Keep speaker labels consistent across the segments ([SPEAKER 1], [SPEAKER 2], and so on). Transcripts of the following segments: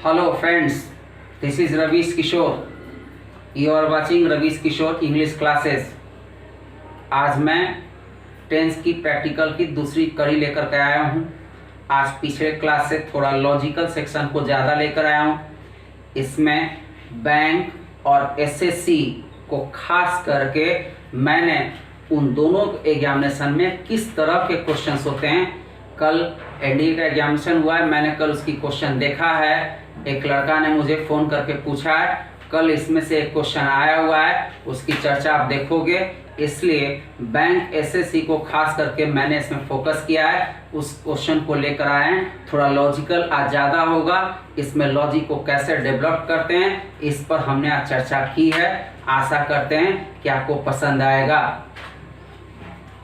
[SPEAKER 1] Hello friends, this is Ravish Kishore. You are watching Ravish Kishore English classes. आज मैं tense की practical की दूसरी कड़ी लेकर के आया हूँ। आज पिछले क्लास से थोड़ा लॉजिकल सेक्शन को ज़्यादा लेकर आया हूँ। इसमें बैंक और एसएससी को खास करके मैंने उन दोनों एग्जामिनेशन में किस तरह के क्वेश्चंस होते हैं, कल एनडीए का एग्जामिनेशन हुआ है, मैंने कल उसकी क्वेश्चन देखा है। एक लड़का ने मुझे फ़ोन करके पूछा है, कल इसमें से एक क्वेश्चन आया हुआ है, उसकी चर्चा आप देखोगे। इसलिए बैंक एसएससी को खास करके मैंने इसमें फोकस किया है, उस क्वेश्चन को लेकर आए हैं। थोड़ा लॉजिकल आज ज़्यादा होगा, इसमें लॉजिक को कैसे डेवलप करते हैं इस पर हमने आज चर्चा की है। आशा करते हैं कि आपको पसंद आएगा।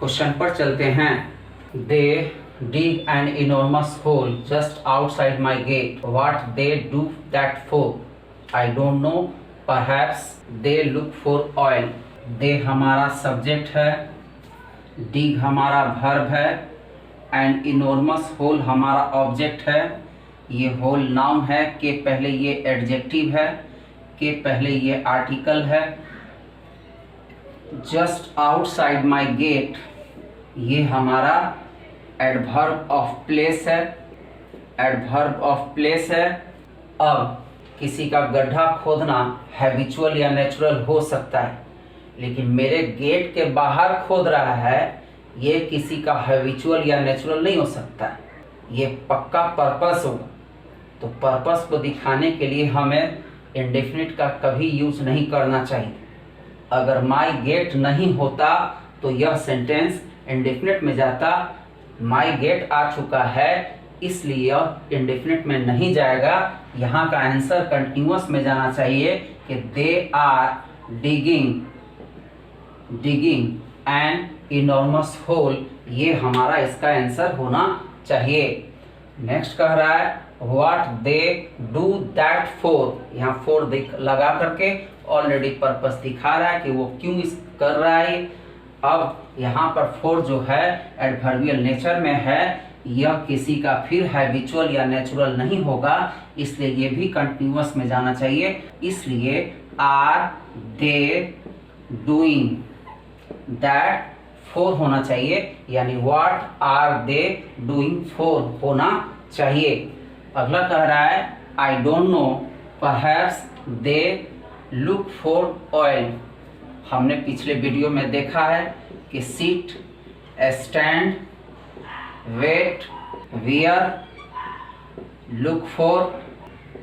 [SPEAKER 1] क्वेश्चन पर चलते हैं। दे dig an enormous hole just outside my gate. What they do that for? I don't know. Perhaps they look for oil. They हमारा सब्जेक्ट है, dig हमारा verb है, and enormous hole हमारा ऑब्जेक्ट है। ये hole नाउन है, के पहले ये एडजेक्टिव है, के पहले ये आर्टिकल है। Just outside my gate ये हमारा एडवर्ब ऑफ प्लेस है, एडवर्ब ऑफ प्लेस है। अब किसी का गड्ढा खोदना हैबिचुअल या नेचुरल हो सकता है, लेकिन मेरे गेट के बाहर खोद रहा है, ये किसी का हैबिचुअल या नेचुरल नहीं हो सकता है, ये पक्का पर्पस होगा। तो पर्पस को दिखाने के लिए हमें इंडेफिनिट का कभी यूज नहीं करना चाहिए। अगर माई गेट नहीं होता तो यह सेंटेंस इंडेफिनिट में जाता। माई गेट आ चुका है इसलिए इंडेफिनिट में नहीं जाएगा। यहाँ का आंसर कंटिन्यूअस में जाना चाहिए कि they are digging an enormous hole. ये हमारा इसका आंसर होना चाहिए। नेक्स्ट कह रहा है what they do that for. यहाँ फॉर लगा करके ऑलरेडी पर्पस दिखा रहा है कि वो क्यों इस कर रहा है। अब यहाँ पर फोर जो है एडवर्बियल नेचर में है, यह किसी का फिर हैबिचुअल या नेचुरल नहीं होगा, इसलिए ये भी कंटिन्यूअस में जाना चाहिए। इसलिए are they doing that for होना चाहिए, यानी what are they doing for होना चाहिए। अगला कह रहा है I don't know perhaps they look for oil. हमने पिछले वीडियो में देखा है कि sit, stand, wait, wear, look for,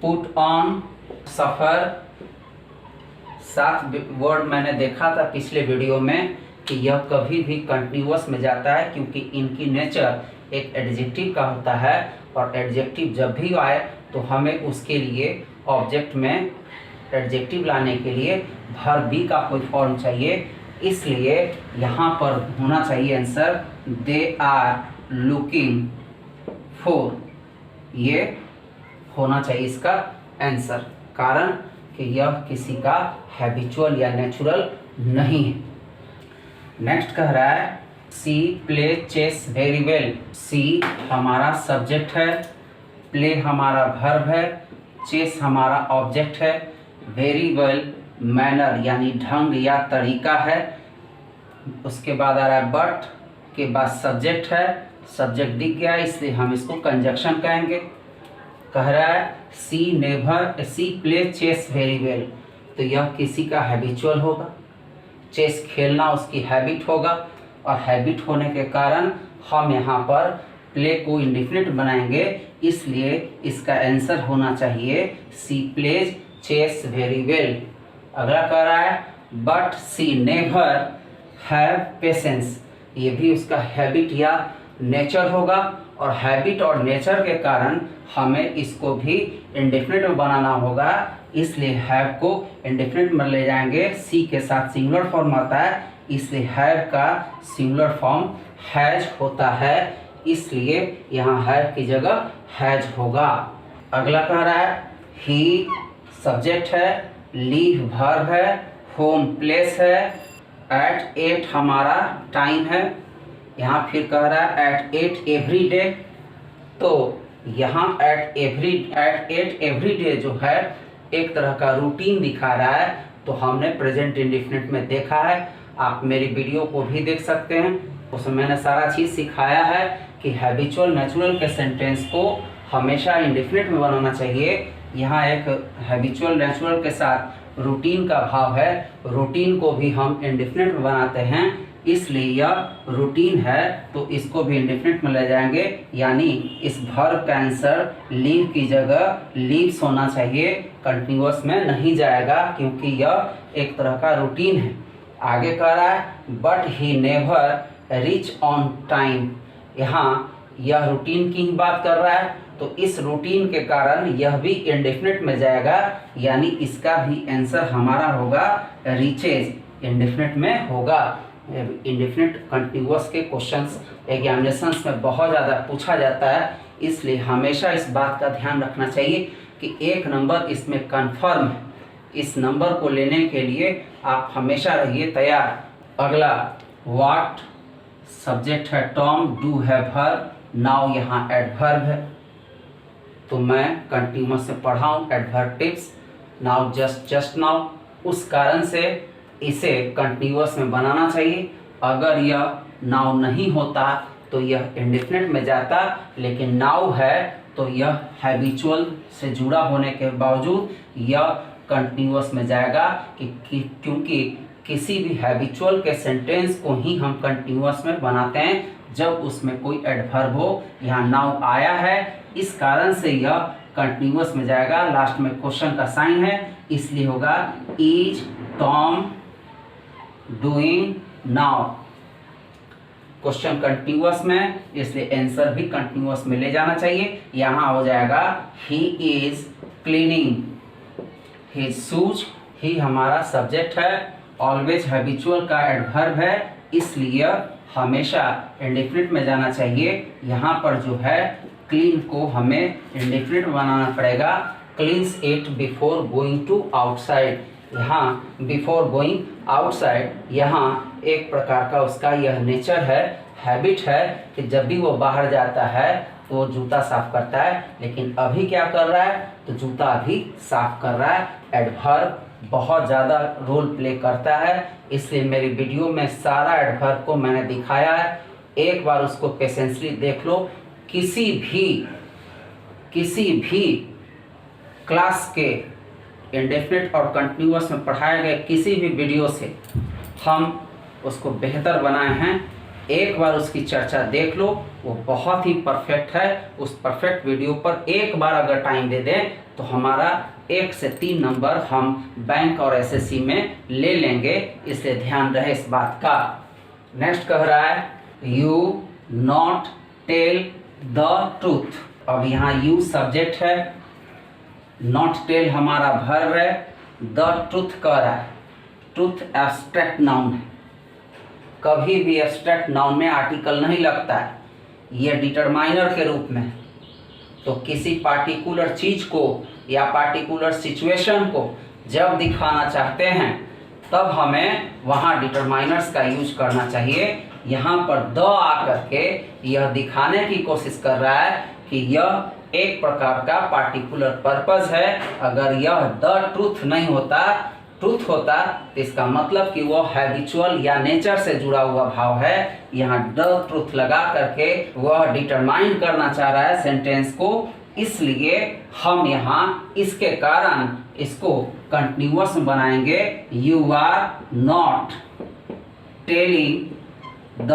[SPEAKER 1] put on, suffer, 7 word मैंने देखा था पिछले वीडियो में कि यह कभी भी कंटिन्यूअस में जाता है, क्योंकि इनकी नेचर एक एडजेक्टिव का होता है, और एडजेक्टिव जब भी आए तो हमें उसके लिए ऑब्जेक्ट में एडजेक्टिव लाने के लिए वर्ब बी का कोई फॉर्म चाहिए। इसलिए यहाँ पर होना चाहिए answer they are looking for. ये होना चाहिए इसका आंसर, कारण कि यह किसी का हैबिचुअल या नेचुरल नहीं है। नेक्स्ट कह रहा है C play chess very well. सी हमारा सब्जेक्ट है, प्ले हमारा वर्ब है, चेस हमारा ऑब्जेक्ट है, वेरी वेल मैनर यानी ढंग या तरीका है। उसके बाद आ रहा है बट, के बाद सब्जेक्ट है, सब्जेक्ट दिख गया इसलिए हम इसको कंजक्शन कहेंगे। कह रहा है C play chess very well, तो यह किसी का हैबिचुअल होगा, चेस खेलना उसकी हैबिट होगा, और हैबिट होने के कारण हम यहाँ पर प्ले को इंडेफिनिट बनाएंगे, इसलिए इसका आंसर होना चाहिए she plays chess very well. अगला कह रहा है but she never have patience. ये भी उसका हैबिट या नेचर होगा, और हैबिट और नेचर के कारण हमें इसको भी इंडेफिनिट में बनाना होगा, इसलिए हैव को इंडेफिनिट में ले जाएंगे। सी के साथ सिंगुलर फॉर्म आता है, इसलिए हैव का सिंगुलर फॉर्म हैज होता है, इसलिए यहाँ हैव की जगह हैज होगा। अगला कह रहा है ही सब्जेक्ट है, लीव वर्ब है, होम प्लेस है, एट 8 हमारा टाइम है। यहाँ फिर कह रहा है एट 8 एवरी डे, तो यहाँ एट एवरी डे जो है एक तरह का रूटीन दिखा रहा है, तो हमने प्रेजेंट इंडेफिनिट में देखा है। आप मेरी वीडियो को भी देख सकते हैं, उसमें मैंने सारा चीज़ सिखाया है कि हैबिचुअल नेचुरल के सेंटेंस को हमेशा इंडेफिनिट में बनाना चाहिए। यहाँ एक हैबिचुअल नेचुरल के साथ रूटीन का भाव है, रूटीन को भी हम इंडेफिनिट में बनाते हैं, इसलिए यह रूटीन है तो इसको भी इंडेफिनिट में ले जाएंगे। यानी इस वर्ब का आंसर लीव की जगह लीव्स होना चाहिए, कंटिन्यूअस में नहीं जाएगा, क्योंकि यह एक तरह का रूटीन है। आगे कह रहा है but he never reach on time. यहाँ यह रूटीन की ही बात कर रहा है, तो इस रूटीन के कारण यह भी इंडेफिनिट में जाएगा, यानी इसका भी आंसर हमारा होगा रीचेज, इंडेफिनिट में होगा। इंडेफिनिट कंटिन्यूअस के क्वेश्चंस एग्जामिनेशंस में बहुत ज़्यादा पूछा जाता है, इसलिए हमेशा इस बात का ध्यान रखना चाहिए कि एक नंबर इसमें कन्फर्म है। इस नंबर को लेने के लिए आप हमेशा रहिए तैयार। अगला व्हाट सब्जेक्ट है टॉम, डू है वर्ब, नाउ यहाँ एडवर्ब है, तो मैं कंटिन्यूअस से पढ़ाऊँ एडवर्बिव्स, नाउ जस्ट नाउ, उस कारण से इसे कंटिन्यूअस में बनाना चाहिए। अगर यह नाउ नहीं होता तो यह इंडेफिनिट में जाता, लेकिन नाउ है तो यह हैबिचुअल से जुड़ा होने के बावजूद यह कंटिन्यूअस में जाएगा क्योंकि किसी भी हैबिचुअल के सेंटेंस को ही हम कंटिन्यूअस में बनाते हैं जब उसमें कोई एडवर्ब हो। यहाँ नाउ आया है, इस कारण से यह कंटिन्यूअस में जाएगा। लास्ट में क्वेश्चन का साइन है, इसलिए होगा is Tom doing now. Question continuous में, इसलिए आंसर भी कंटिन्यूअस में ले जाना चाहिए। यहाँ हो जाएगा he is cleaning his shoes, he हमारा सब्जेक्ट है, ऑलवेज हैबिचुअल का एडवर्ब है, इसलिए हमेशा इंडेफिनिट में जाना चाहिए। यहाँ पर जो है क्लीन को हमें इंडेफिनिट बनाना पड़ेगा, cleans it before going to outside. यहाँ बिफोर गोइंग आउटसाइड, यहाँ एक प्रकार का उसका यह नेचर है, हैबिट है कि जब भी वो बाहर जाता है तो वो जूता साफ करता है, लेकिन अभी क्या कर रहा है तो जूता अभी साफ कर रहा है। एडवर्ब बहुत ज़्यादा रोल प्ले करता है, इसलिए मेरी वीडियो में सारा एडवर्ब को मैंने दिखाया है, एक बार उसको पेशेंसली देख लो। किसी भी क्लास के इंडेफिनिट और कंटिन्यूअस में पढ़ाए गए किसी भी वीडियो से हम उसको बेहतर बनाए हैं, एक बार उसकी चर्चा देख लो, वो बहुत ही परफेक्ट है। उस परफेक्ट वीडियो पर एक बार अगर टाइम दे दें तो हमारा 1 से 3 नंबर हम बैंक और एसएससी में ले लेंगे, इसलिए ध्यान रहे इस बात का। नेक्स्ट कह रहा है you not tell the truth. अब यहाँ यू सब्जेक्ट है, नॉट टेल हमारा वर्ब है, द ट्रूथ कह रहा है। ट्रूथ एब्स्ट्रैक्ट नाउन है, कभी भी एब्स्ट्रैक्ट नाउन में आर्टिकल नहीं लगता है, यह डिटरमाइनर के रूप में। तो किसी पार्टिकुलर चीज़ को या पार्टिकुलर सिचुएशन को जब दिखाना चाहते हैं तब हमें वहाँ डिटरमाइनर्स का यूज करना चाहिए। यहाँ पर द आकर के यह दिखाने की कोशिश कर रहा है कि यह एक प्रकार का पार्टिकुलर पर्पस है। अगर यह द ट्रूथ नहीं होता, ट्रूथ होता, तो इसका मतलब कि वो हैबिचुअल या नेचर से जुड़ा हुआ भाव है। यहाँ द ट्रूथ लगा करके वह डिटरमाइन करना चाह रहा है सेंटेंस को, इसलिए हम यहाँ इसके कारण इसको कंटिन्यूअस में बनाएंगे। You are not telling the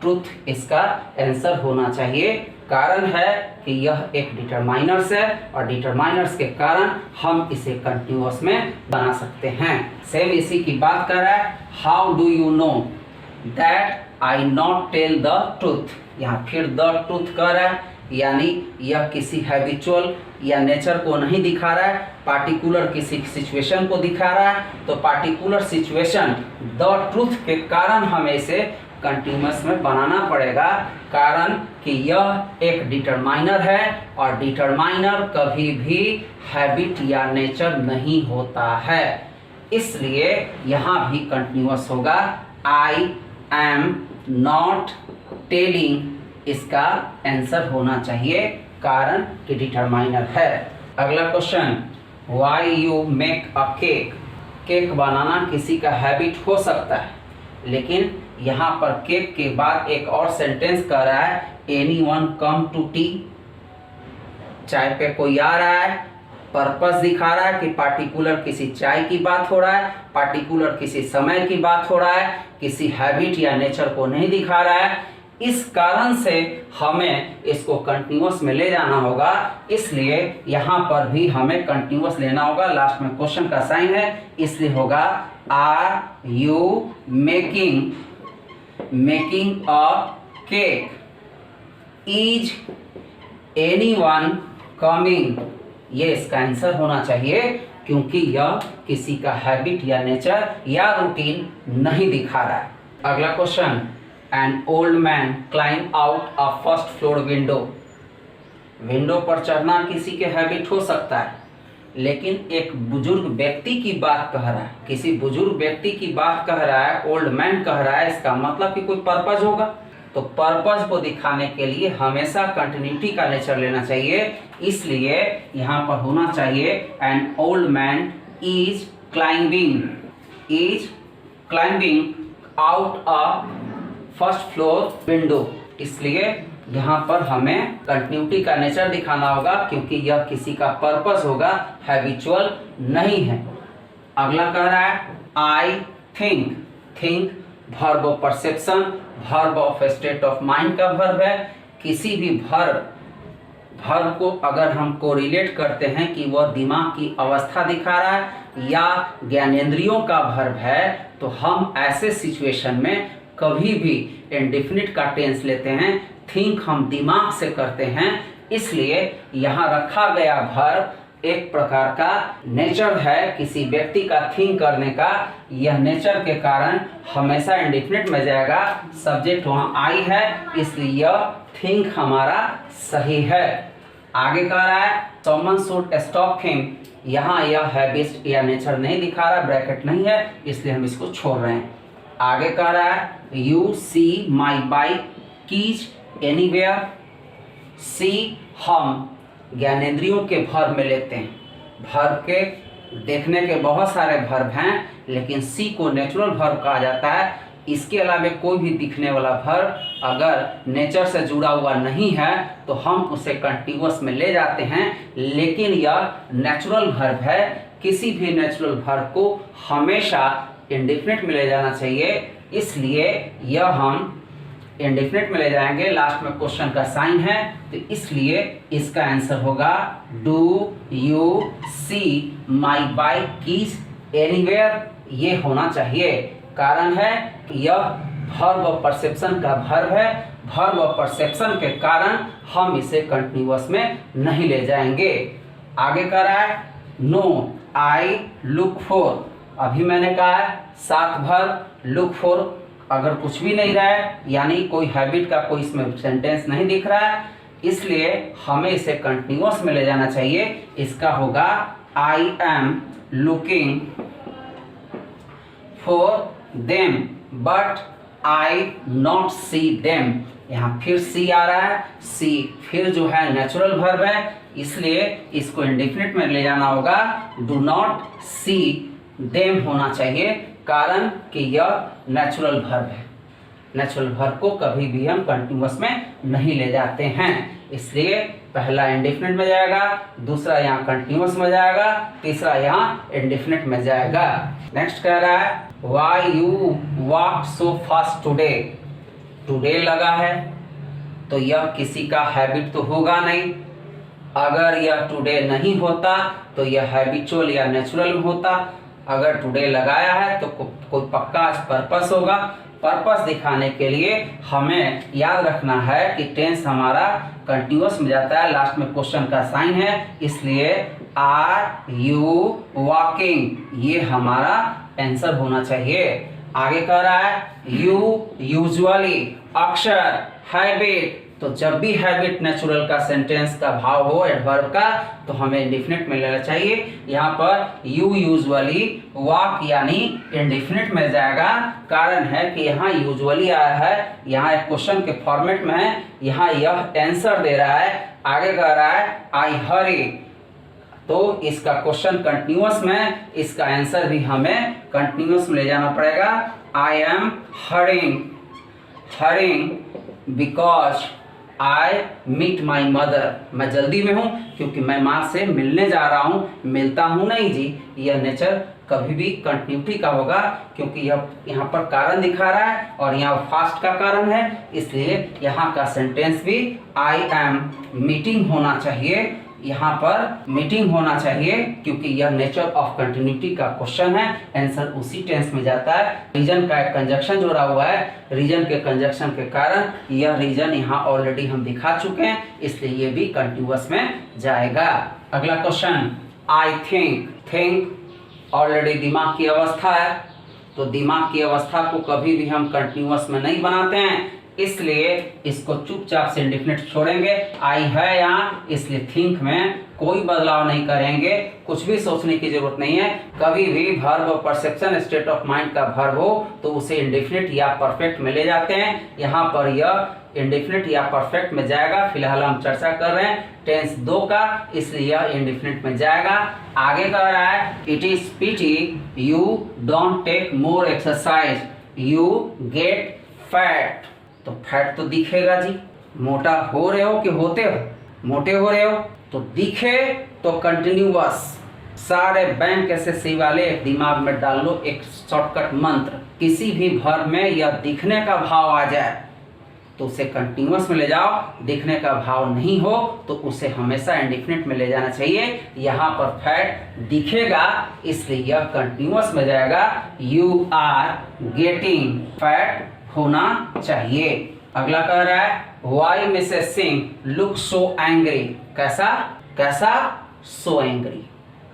[SPEAKER 1] truth इसका आंसर होना चाहिए। कारण है कि यह एक डिटरमाइनर्स है और डिटरमाइनर्स के कारण हम इसे कंटिन्यूअस में बना सकते हैं। सेम इसी की बात कर रहा है, how do you know that I not tell the truth. यहाँ फिर द ट्रूथ कह रहा है, यानी यह किसी हैबिचुअल या नेचर को नहीं दिखा रहा है, पार्टिकुलर किसी सिचुएशन को दिखा रहा है। तो पार्टिकुलर सिचुएशन द ट्रूथ के कारण हमें इसे कंटिन्यूअस में बनाना पड़ेगा, कारण कि यह एक डिटरमाइनर है और डिटरमाइनर कभी भी हैबिट या नेचर नहीं होता है, इसलिए यहाँ भी कंटिन्यूअस होगा। आई एम नॉट टेलिंग इसका आंसर होना चाहिए। कारण की डिटरमाइनर है। अगला question, why you make a cake. Cake बनाना किसी का हैबिट हो सकता है, लेकिन यहाँ पर केक के बाद एक और सेंटेंस कह रहा है एनीवन कम टू टी। चाय पे कोई आ रहा है, पर्पस दिखा रहा है कि पार्टिकुलर किसी चाय की बात हो रहा है, पार्टिकुलर किसी समय की बात हो रहा है, किसी हैबिट या नेचर को नहीं दिखा रहा है। इस कारण से हमें इसको कंटिन्यूअस में ले जाना होगा, इसलिए यहाँ पर भी हमें कंटिन्यूअस लेना होगा। लास्ट में क्वेश्चन का साइन है, इसलिए होगा are you making a cake, is anyone coming. ये इसका आंसर होना चाहिए, क्योंकि यह किसी का हैबिट या नेचर या रूटीन नहीं दिखा रहा है। अगला question, an old man climb out a first floor window. Window पर चढ़ना किसी के हैबिट हो सकता है, लेकिन एक बुजुर्ग व्यक्ति की बात कह रहा है, किसी बुजुर्ग व्यक्ति की बात कह रहा है, ओल्ड मैन कह रहा है, इसका मतलब कि कोई पर्पज होगा। तो पर्पज को दिखाने के लिए हमेशा कंटिन्यूटी का नेचर लेना चाहिए, इसलिए यहाँ पर होना चाहिए an old man is climbing out a first floor window. इसलिए यहाँ पर हमें कंटिन्यूटी का नेचर दिखाना होगा, क्योंकि यह किसी का पर्पस होगा, हैबिचुअल नहीं है। अगला कह रहा है I think verb of perception, verb of state of mind का वर्ब है। किसी भी वर्ब को अगर हम कोरिलेट करते हैं कि वह दिमाग की अवस्था दिखा रहा है या ज्ञानेंद्रियों का वर्ब है, तो हम ऐसे सिचुएशन में कभी भी इंडेफिनिट का टेंस लेते हैं। थिंक हम दिमाग से करते हैं, इसलिए यहाँ रखा गया वर्ब एक प्रकार का नेचर है किसी व्यक्ति का थिंक करने का। यह नेचर के कारण हमेशा इंडेफिनिट में जाएगा। सब्जेक्ट वहाँ आई है, इसलिए यह थिंक हमारा सही है। आगे कह रहा है समवन शुड स्टॉप हिम। यहाँ यह हैबिट या नेचर नहीं दिखा रहा, ब्रैकेट नहीं है, इसलिए हम इसको छोड़ रहे हैं। आगे कह रहा है you see my bike keys anywhere. See हम ज्ञानेंद्रियों के वर्ब में लेते हैं। वर्ब के देखने के बहुत सारे वर्ब हैं, लेकिन सी को नेचुरल वर्ब कहा जाता है। इसके अलावा कोई भी दिखने वाला वर्ब अगर नेचर से जुड़ा हुआ नहीं है तो हम उसे कंटिन्यूअस में ले जाते हैं, लेकिन यह नेचुरल वर्ब है। किसी भी नेचुरल वर्ब को हमेशा इंडेफिनिट में ले जाना चाहिए, इसलिए यह हम इंडेफिनिट में ले जाएंगे। लास्ट में क्वेश्चन का साइन है, तो इसलिए इसका आंसर होगा do you see my bike keys anywhere. ये होना चाहिए, कारण है यह वर्ब ऑफ परसेप्शन का वर्ब है। वर्ब ऑफ परसेप्शन के कारण हम इसे कंटिन्यूअस में नहीं ले जाएंगे। आगे कह रहा है नो आई लुक फॉर। अभी मैंने कहा है सात वर्ब, लुक फॉर अगर कुछ भी नहीं रहा है, यानी कोई हैबिट का कोई इसमें सेंटेंस नहीं दिख रहा है, इसलिए हमें इसे कंटिन्यूअस में ले जाना चाहिए। इसका होगा I am looking for them but I not see them. यहाँ फिर सी आ रहा है, सी फिर जो है नेचुरल वर्ब है, इसलिए इसको इंडेफिनिट में ले जाना होगा। डू नॉट सी देम होना चाहिए, कारण कि यह नेचुरल वर्ब है। नेचुरल वर्ब को कभी भी हम कंटिन्यूअस में नहीं ले जाते हैं, इसलिए पहला इंडेफिनिट में जाएगा, दूसरा यहाँ कंटिन्यूअस में जाएगा, तीसरा यहाँ इंडेफिनिट में जाएगा। नेक्स्ट कह रहा है why you walk so fast today. Today लगा है तो यह किसी का हैबिट तो होगा नहीं। अगर यह टुडे नहीं होता तो यह हैबिचुअल या नेचुरल में होता। अगर टुडे लगाया है तो कोई पक्का पर्पस होगा। पर्पस दिखाने के लिए हमें याद रखना है कि टेंस हमारा कंटिन्यूअस में जाता है। लास्ट में क्वेश्चन का साइन है, इसलिए आर यू वॉकिंग ये हमारा आंसर होना चाहिए। आगे कह रहा है यू यूजुअली, अक्सर, हैबिट। तो जब भी हैबिट नेचुरल का सेंटेंस का भाव हो एडवर्ब का तो हमें इंडेफिनिट में लेना चाहिए। यहाँ पर यू यूजुअली वॉक यानी इंडेफिनिट में जाएगा। कारण है कि यहाँ यूजुअली आया है, यहाँ एक क्वेश्चन के फॉर्मेट में है, यहाँ यह आंसर दे रहा है। आगे कह रहा है आई हरी, तो इसका क्वेश्चन कंटिन्यूअस में, इसका आंसर भी हमें कंटिन्यूअस में ले जाना पड़ेगा। I am hurrying because I meet my mother, मैं जल्दी में हूँ क्योंकि मैं माँ से मिलने जा रहा हूँ। मिलता हूँ नहीं जी, यह नेचर कभी भी कंटिन्यूटी का होगा क्योंकि यह यहाँ पर कारण दिखा रहा है और यहाँ फास्ट का कारण है, इसलिए यहाँ का सेंटेंस भी आई एम मीटिंग होना चाहिए। यहाँ पर मीटिंग होना चाहिए क्योंकि यह नेचर ऑफ कंटिन्यूटी का क्वेश्चन है, आंसर उसी टेंस में जाता है। रीजन का एक कंजक्शन जोड़ा हुआ है, रीजन के कंजक्शन के कारण यह रीजन यहाँ ऑलरेडी हम दिखा चुके हैं, इसलिए ये भी कंटिन्यूअस में जाएगा। अगला क्वेश्चन आई थिंक ऑलरेडी दिमाग की अवस्था है, तो दिमाग की अवस्था को कभी भी हम कंटिन्यूअस में नहीं बनाते हैं, इसलिए इसको चुपचाप से इंडेफिनिट छोड़ेंगे। आई है यहाँ, इसलिए थिंक में कोई बदलाव नहीं करेंगे, कुछ भी सोचने की जरूरत नहीं है। कभी भी verb perception state of mind का वर्ब हो तो उसे इंडेफिनिट या परफेक्ट में ले जाते हैं। यहाँ पर यह इंडेफिनिट या परफेक्ट में जाएगा। फिलहाल हम चर्चा कर रहे हैं टेंस 2 का, इसलिए यह इंडेफिनिट में जाएगा। आगे कह रहा है it is pity you don't take more exercise you get fat. तो फैट तो दिखेगा जी, मोटा हो रहे हो कि होते हो, मोटे हो रहे हो तो दिखे तो कंटिन्यूअस। सारे बैंक एसएससी वाले दिमाग में डाल लो एक शॉर्टकट मंत्र, किसी भी वर्ब में यह दिखने का भाव आ जाए तो उसे कंटिन्यूअस में ले जाओ, दिखने का भाव नहीं हो तो उसे हमेशा इंडेफिनिट में ले जाना चाहिए। यहाँ पर फैट दिखेगा इसलिए यह कंटिन्यूअस में जाएगा। यू आर गेटिंग फैट होना चाहिए। अगला कह रहा है why Mrs Singh look so angry, कैसा कैसा, सो एंग्री,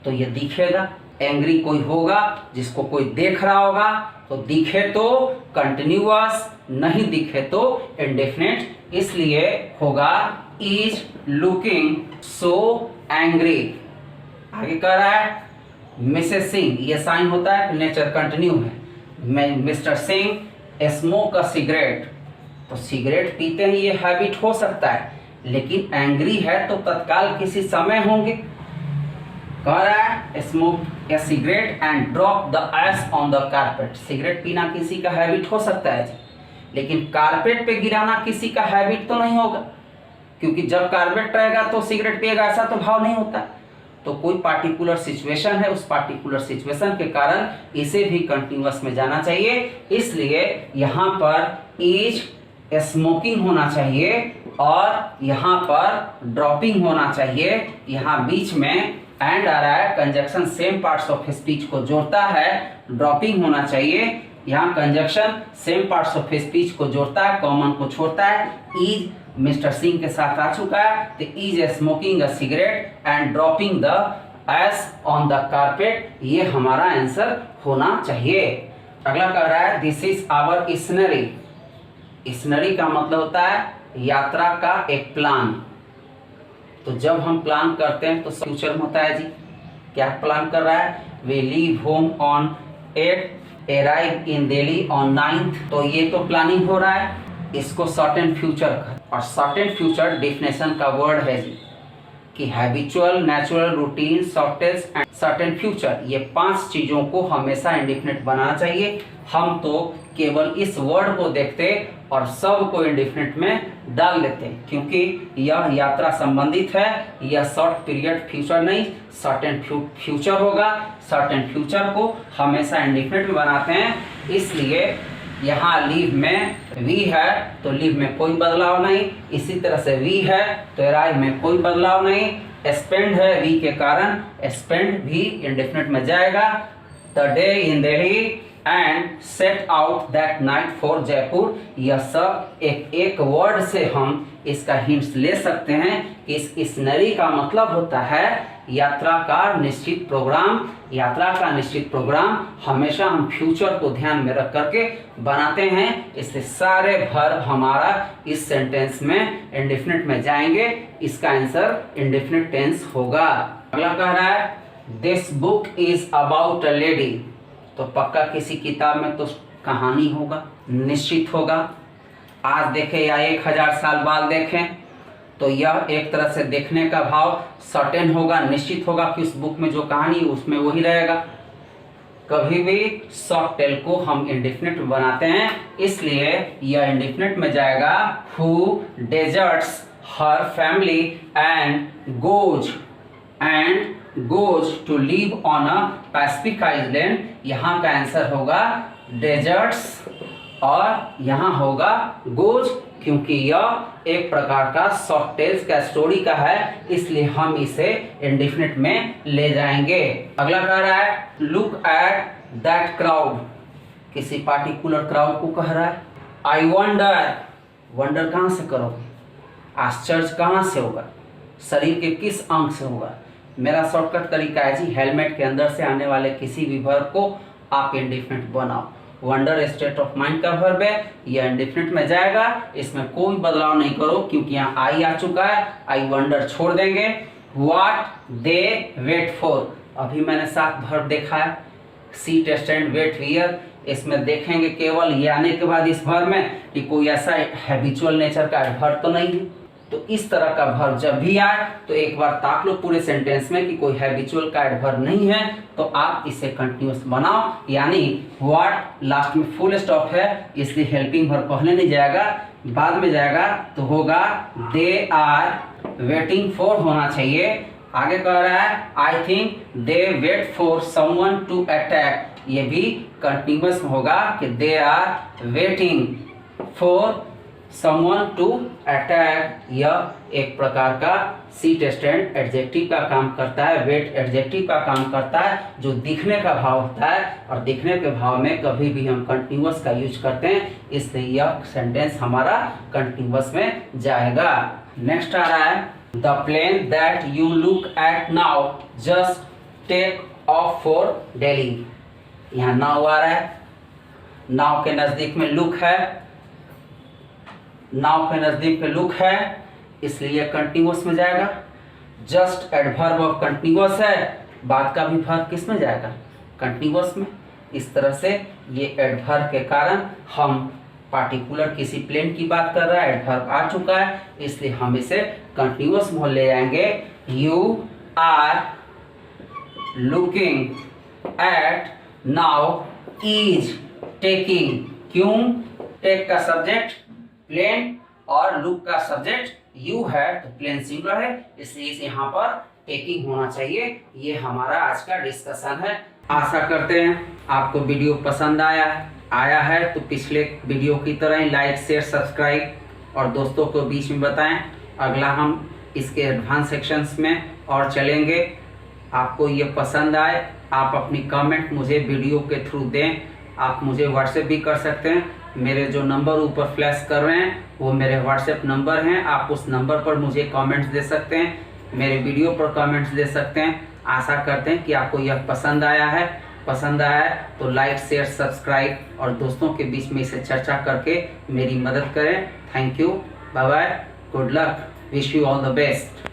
[SPEAKER 1] तो ये दिखेगा। एंग्री कोई होगा जिसको कोई देख रहा होगा, तो दिखे तो कंटिन्यूअस, नहीं दिखे तो इंडेफिनिट, इसलिए होगा इज लुकिंग सो एंग्री। आगे कह रहा है मिसेस सिंह, ये साइन होता है नेचर कंटिन्यू है। Mister Singh smoke a cigarette, तो सिगरेट पीते हैं ये हैबिट हो सकता है, लेकिन एंग्री है तो तत्काल किसी समय होंगे। कह रहा है smoke a cigarette and drop the ash on the carpet, cigarette पीना किसी का हैबिट हो सकता है जी, लेकिन कारपेट पे गिराना किसी का हैबिट तो नहीं होगा, क्योंकि जब कारपेट रहेगा तो सिगरेट पिएगा ऐसा तो भाव नहीं होता। तो कोई पार्टिकुलर सिचुएशन है, उस पार्टिकुलर सिचुएशन के कारण इसे भी कंटिन्यूअस में जाना चाहिए, इसलिए यहाँ पर इज स्मोकिंग होना चाहिए और यहाँ पर ड्रॉपिंग होना चाहिए। यहाँ बीच में एंड आ रहा है, conjunction same parts of speech को जोड़ता है, ड्रॉपिंग होना चाहिए। यहाँ conjunction same parts of speech को जोड़ता है, कॉमन को छोड़ता है। इज मिस्टर सिंह के साथ आ चुका है, तो is smoking a cigarette and dropping the ash on the carpet, ये हमारा आंसर होना चाहिए। अगला कह रहा है this is our itinerary, itinerary का मतलब होता है यात्रा का एक प्लान। तो जब हम प्लान करते हैं तो फ्यूचर में होता है जी, क्या प्लान कर रहा है, we leave home on 8 arrive in Delhi on 9th, तो ये तो प्लानिंग हो रहा है, इसको सर्टेन फ्यूचर, और सर्टेन फ्यूचर डेफिनेशन का वर्ड है जी कि habitual, natural, routine, shortage and certain future, ये 5 चीज़ों को हमेशा इंडेफिनिट बनाना चाहिए। हम तो केवल इस वर्ड को देखते और सब को इंडेफिनिट में डाल लेते हैं, क्योंकि यह यात्रा संबंधित है, यह शॉर्ट पीरियड फ्यूचर नहीं, सर्टेन फ्यूचर होगा। सर्टेन फ्यूचर को हमेशा इंडेफिनिट में बनाते हैं, इसलिए यहाँ लीव में वी है तो लीव में कोई बदलाव नहीं, इसी तरह से वी है तो अराइव में कोई बदलाव नहीं, स्पेंड है वी के कारण, स्पेंड भी इंडेफिनिट में जाएगा। The day in Delhi and set out that night for Jaipur, यह सब एक वर्ड से हम इसका हिंट्स ले सकते हैं कि इस इशनरी का मतलब होता है यात्रा का निश्चित प्रोग्राम। यात्रा का निश्चित प्रोग्राम हमेशा हम फ्यूचर को ध्यान में रख करके बनाते हैं, इसलिए सारे वर्ब हमारा इस सेंटेंस में इंडेफिनिट में जाएंगे। इसका आंसर इंडेफिनिट टेंस होगा। अगला कह रहा है this book is about a lady, तो पक्का किसी किताब में तो कहानी होगा, निश्चित होगा। आज देखें या 1000 साल बाद देखें तो यह एक तरह से देखने का भाव सर्टेन होगा, निश्चित होगा कि उस बुक में जो कहानी उसमें वही रहेगा। कभी भी शॉर्ट टेल को हम इंडेफिनिट बनाते हैं, इसलिए यह इंडेफिनिट में जाएगा who deserts her family and goes to live on a Pacific island. यहाँ का आंसर होगा डेजर्ट्स और यहाँ होगा गोज, क्योंकि यह एक प्रकार का शॉर्ट टेल्स का स्टोरी का है, इसलिए हम इसे इंडेफिनिट में ले जाएंगे। अगला कह रहा है लुक एट दैट क्राउड, किसी पार्टिकुलर क्राउड को कह रहा है। आई वंडर कहाँ से करोगे, आश्चर्य कहाँ से होगा, शरीर के किस अंग से होगा। मेरा शॉर्टकट तरीका है जी, हेलमेट के अंदर से आने वाले किसी भी वर्ब को आप इंडेफिनिट बनाओ। वंडर स्टेट ऑफ माइंड का वर्ब है, यह इंडेफिनिट में जाएगा, इसमें कोई बदलाव नहीं करो क्योंकि यहाँ आई आ चुका है, आई वंडर छोड़ देंगे। व्हाट दे वेट फॉर, अभी मैंने 7 वर्ब देखा है, सीट स्टैंड वेट वियर, इसमें देखेंगे केवल ये आने के बाद इस वर्ब में कि कोई ऐसा हैबिचुअल नेचर का वर्ब तो नहीं है। तो इस तरह का वर्ब जब भी आए तो एक बार ताक लो पूरे सेंटेंस में कि कोई हैबिचुअल का एडवर्ब नहीं है, तो आप इसे कंटिन्यूअस बनाओ। यानी व्हाट लास्ट में फुल स्टॉप है, इसलिए हेल्पिंग वर्ब पहले नहीं जाएगा, बाद में जाएगा, तो होगा दे आर वेटिंग फॉर होना चाहिए। आगे कह रहा है I think they wait for someone to attack, ये भी कंटिन्यूअस होगा कि they are waiting for someone to attack. यह एक प्रकार का सीट स्टैंड एडजेक्टिव का काम करता है, वेट एडजेक्टिव का काम करता है, जो दिखने का भाव होता है, और दिखने के भाव में कभी भी हम कंटिन्यूअस का यूज करते हैं, इसलिए यह सेंटेंस हमारा कंटिन्यूअस में जाएगा। नेक्स्ट आ रहा है the plane that you look at now just take off for Delhi. यहाँ नाउ आ रहा है, नाउ के नजदीक में लुक है, नाव के नजदीक में लुक है, इसलिए कंटिन्यूअस में जाएगा। जस्ट एडवर्ब ऑफ कंटिन्यूअस है, बाद का भी वर्ब किस में जाएगा, कंटिन्यूअस में। इस तरह से ये एडवर्ब के कारण हम पार्टिकुलर किसी प्लेन की बात कर रहा है, एडवर्ब आ चुका है, इसलिए हम इसे कंटिन्यूअस में ले जाएंगे। You are looking at now is taking, क्यों, टेक का सब्जेक्ट प्लेन और लुक का सब्जेक्ट यू है, तो प्लेन सिंगुलर है, इसलिए इसे यहाँ पर टेकिंग होना चाहिए। ये हमारा आज का डिस्कशन है। आशा करते हैं आपको वीडियो पसंद आया है तो पिछले वीडियो की तरह ही लाइक शेयर सब्सक्राइब और दोस्तों को बीच में बताएं। अगला हम इसके एडवांस सेक्शंस में और चलेंगे। आपको ये पसंद आए आप अपनी कमेंट मुझे वीडियो के थ्रू दें। आप मुझे व्हाट्सएप भी कर सकते हैं, मेरे जो नंबर ऊपर फ्लैश कर रहे हैं वो मेरे व्हाट्सएप नंबर हैं, आप उस नंबर पर मुझे कमेंट्स दे सकते हैं, मेरे वीडियो पर कमेंट्स दे सकते हैं। आशा करते हैं कि आपको यह पसंद आया है तो लाइक शेयर सब्सक्राइब और दोस्तों के बीच में इसे चर्चा करके मेरी मदद करें। Thank you, bye bye, good luck, wish you all the best.